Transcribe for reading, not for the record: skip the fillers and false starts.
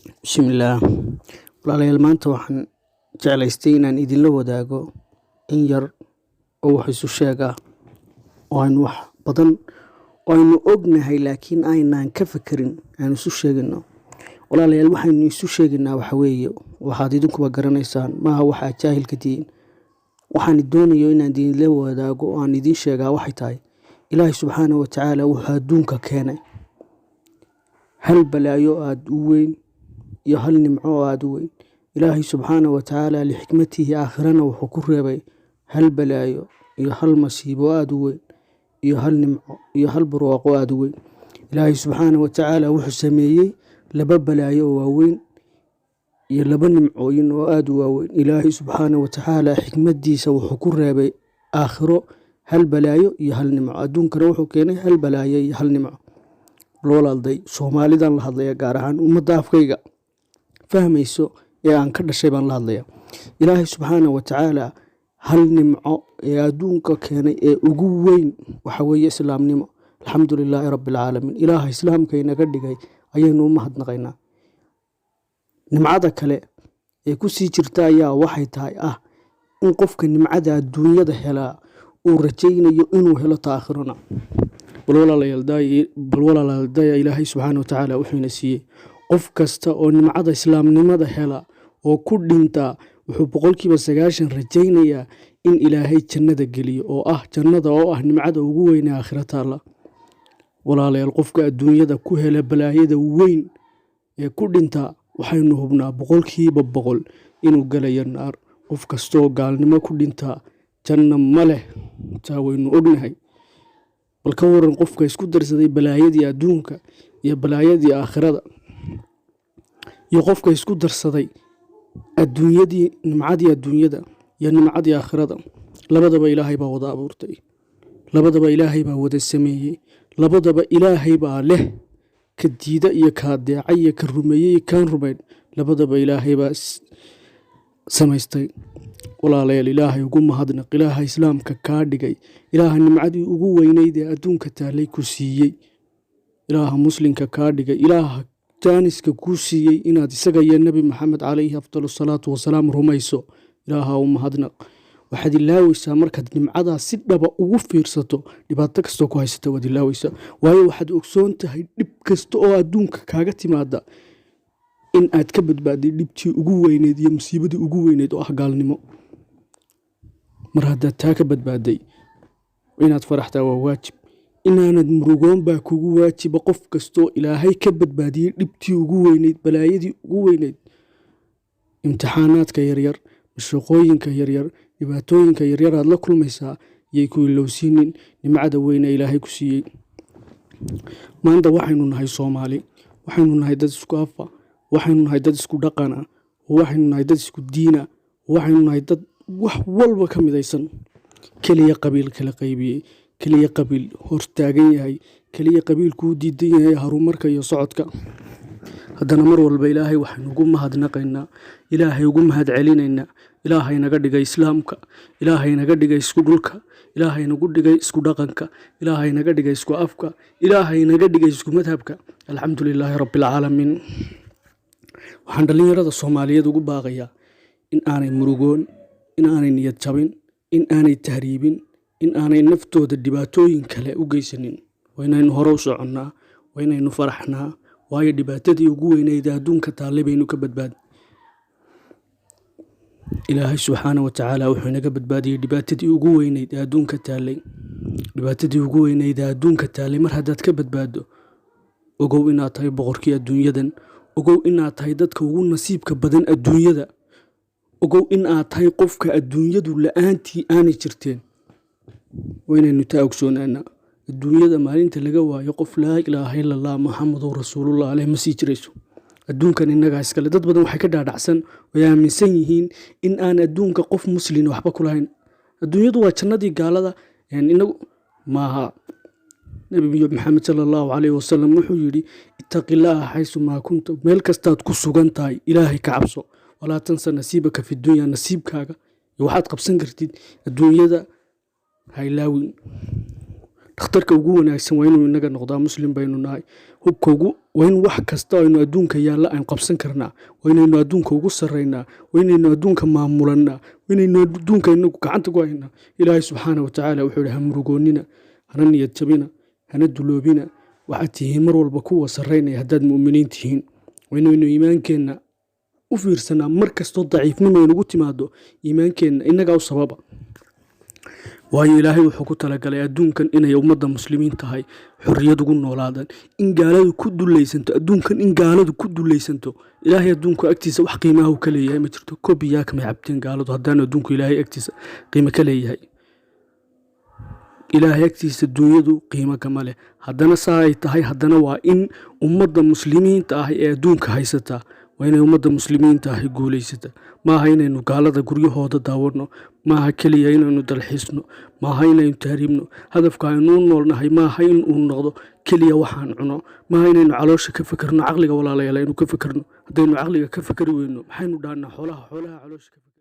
Bismillah. Walaalayaal maanta waxaan jeclaystay inaan idinla wadaago in yar oo wax isu sheega oo aynu wax badan oo aynu ognahay laakiin aynaan ka fikirin aan isu sheegino. Walaalayaal waxaynu isu sheegnaa waxa weeye waxaad idinkuba garanaysaan maaha waxaa jaahilka diin. Waxaan doonayo inaan idinla wadaago oo aan idin sheegaa waxay tahay Ilaahay subxaanahu wa tacaala wuxuu adduunka keenay hal balaayo aad u weyn iyo hal nimco oo aad u weyn. Ilaahay subxaanahu wa tacaala lixikmatihi aakhirana wuxuu ku reebay hal balaayo iyo hal masiibo aad u weyn iyo hal nimco iyo hal barwaaqo aad u weyn. Ilaahay subxaanahu wa tacaala wuxuu sameeyey laba balaayo oo waaweyn iyo laba nimcooyin oo aad u waaweyn. Ilaahay subxaanahu wa tacaala xikmadiisa wuxuu ku reebay aakhiro hal balaayo iyo hal nimco. Adduunkana wuxuu keenay hal balaayo iyo hal nimco. Walaalday Soomaalidan la hadlaya gaar ahaan ummadda afkayga fahmayso ee aan ka dhashay baan la hadlaya. Ilaahay subxaanahu wa tacaala hal nimco ee adduunka keenay ee ugu weyn waxa weeye islaamnimo. Alxamdulillaahi rabbil caalamiin. Ilaahay islaamka inaga dhigay ayaynu u mahadnaqaynaa. Nimcada kale ee ku sii jirta ayaa waxay tahay in qofka nimcada adduunyada helaa uu rajaynayo inuu helo aakhirana. bal walaalayaal Ilaahay subxaanahu wa tacaala wuxuuna siiyey qof kasta oo nimcada islaamnimada hela oo ku dhinta wuxuu 90% rajaynayaa in Ilaahay jannada geliyo oo jannada oo nimcada ugu weyn ee aakhirada taala. Walaalayaal qofka adduunyada ku hela balaayada weyn ee ku dhinta waxaynu hubnaa 100% inuu galayo naar. Qof kasta oo gaalnimo ku dhinta janna ma leh, taa waynu ognahay. bal ka waran qofka isku darsaday balaayadii adduunka iyo balaayadii aakhirada iyo qofka isku darsaday nimcadii adduunyada iyo nimcadii aakhirada. Labadaba Ilaahay baa wada abuurtay, labadaba Ilaahay baa wada sameeyey, labadaba Ilaahay baa leh. ka diida iyo ka adeecay iyo ka rumeeyey iyo kaan rumayn labadaba Ilaahay baa samaystay. Walaalayaal Ilaahay ugu mahadnaq. Ilaahay islaamka kaa dhigay, Ilaahay nimcadii ugu weynayd ee adduunka taalay ku siiyey, Ilaaha muslimka kaa dhigay, Ilaaha jaaniska ku siiyey inaad isaga iyo Nabi Maxamed calayhi afdalu salaatu wasalaam rumayso. Ilaaha u mahadnaq. waxaad ilaawaysaa markaad nimcadaa si dhaba ugu fiirsato dhibaato kastoo ku haysata waad ilaawaysaa. waayo waxaad ogsoon tahay dhib kasta oo adduunka kaaga timaada in aad ka badbaaday dhibtii ugu weyneyd iyo musiibadii ugu weyneyd oo gaalnimo. mar haddaad taa ka badbaaday inaad faraxtaa waa waajib. inaanad murugoon baa kugu waajiba. qof kastoo Ilaahay ka badbaadiyey dhibtii ugu weyneyd, balaayadii ugu weyneyd, imtixaanaadka yaryar, mashaqooyinka yaryar, dhibaatooyinka yaryar aad la kulmaysaa yay ku ilowsiinin nimcada weyn ee Ilaahay ku siiyey. maanta waxaynu nahay Soomaali, waxaynu nahay dad isku afa, waxaynu nahay dad isku dhaqana, waxaynu nahay dad isku diina, waxaynu nahay dad wax walba ka midaysan. kaliya qabiil kala qaybiyey, kaliya qabiil hortaagan yahay, kaliya qabiil kuu diidan yahay horumarka iyo socodka. haddana mar walba Ilaahay waxaynu ugu mahadnaqaynaa, Ilaahay ugu mahad celinaynaa. Ilaahay naga dhigay islaamka, Ilaahay naga dhigay isku dhulka, Ilaahay nagu dhigay isku dhaqanka, Ilaahay naga dhigay isku afka, Ilaahay naga dhigay isku madhabka. Alxamdulillaahi rabbil caalamiin. waxaan dhalinyarada Soomaaliyeed ugu baaqayaa in aanay murugoon, in aanay niyad jabin, in aanay tahriibin, in aanay naftooda dhibaatooyin kale u geysanin. waa inaynu hore u soconnaa, waa inaynu faraxnaa, waayo dhibaatadii ugu weyneyd adduunka taallay baynu ka badbaad. Ilaahay subxaanahu wa tacaala wuxuu inaga badbaadiyey dhibaatadii ugu weyneyd ee adduunka taallay. dhibaatadii ugu weyneyd ee adduunka taallay mar haddaad ka badbaado, ogow inaad tahay boqorkii adduunyadan, ogow inaad tahay dadka ugu nasiibka badan adduunyada, ogow in aad tahay qofka adduunyadu la'aantii aanay jirteen. waa inaynu taa ogsoonaanaa. adduunyada maalinta laga waayo qof laa ilaaha illa allah muxamadun rasuulullah aleh ma sii jirayso. adduunkan innagaa iskale. dad badan waxay ka dhaadhacsan way aaminsan yihiin in aan adduunka qof muslin waxba ku lahayn. adduunyadu waa jannadii gaalada. inagu maaha. nabi maxamed sallallahu alayhi wasallam wuxuu yidhi ittaqillaaha xaysu maa kunta. meel kastaad ku sugan tahay Ilaahay ka cabso. walaa tansa nasiibaka fi dunya. nasiibkaaga iyo waxaad qabsan kartid adduunyada ha ilaawin. dhakhtarka ugu wanaagsan waa inuu inaga noqdaa muslim baynu nahay. hubka ugu وين wax kasta oo aynu adduunka yaalla aan qabsan karnaa waynaynu adduunka ugu sarreynaa waynaynu adduunka maamulannaa waynaynu adduunka inagu gacanta ku haynaa ilaahay subxaana watacaala wuxuu yidhi ha murugoonnina hana niyad jabina hana duloobina waxaad tihiin mar walba kuwa sarreynaya haddaad mu'miniin tihiin waynaynu iimaankeenna u fiirsanaa mar kastoo daciifnimo aynugu timaado iimaankeenna innagaa u sababa waayo ilaahay wuxuu ku talagalay adduunkan inay ummadda muslimiin tahay xorriyad ugu noolaadaan in gaaladu ku dulaysanto adduunkan in gaaladu ku dulaysanto ilaahay adduunku agtiisa wax qiimaha uu ka leeyahay ma jirto kobiyaa kamay cabteen gaaladu haddaan adduunku ilaahay agtiisa qiimo ka leeyahay ilaahay agtiisa dunyadu qiimo kama leh haddana saa ay tahay haddana waa in ummadda muslimiinta ah ee adduunka haysataa waa inay ummadda muslimiinta ahi guulaysata maaha inaynu gaalada guryahooda daawadno maaha keliya inaynu dalxiisno maaha inaynu tahriibno hadafka aynu u noolnahay maaha in uu noqdo keliya waxaan cuno maaha inaynu caloosha ka fekerno caqliga walaalayaal aynu ka fekerno haddaynu caqliga ka fekeri weyno maxaynu dhahnaa xoolaha caloosha ka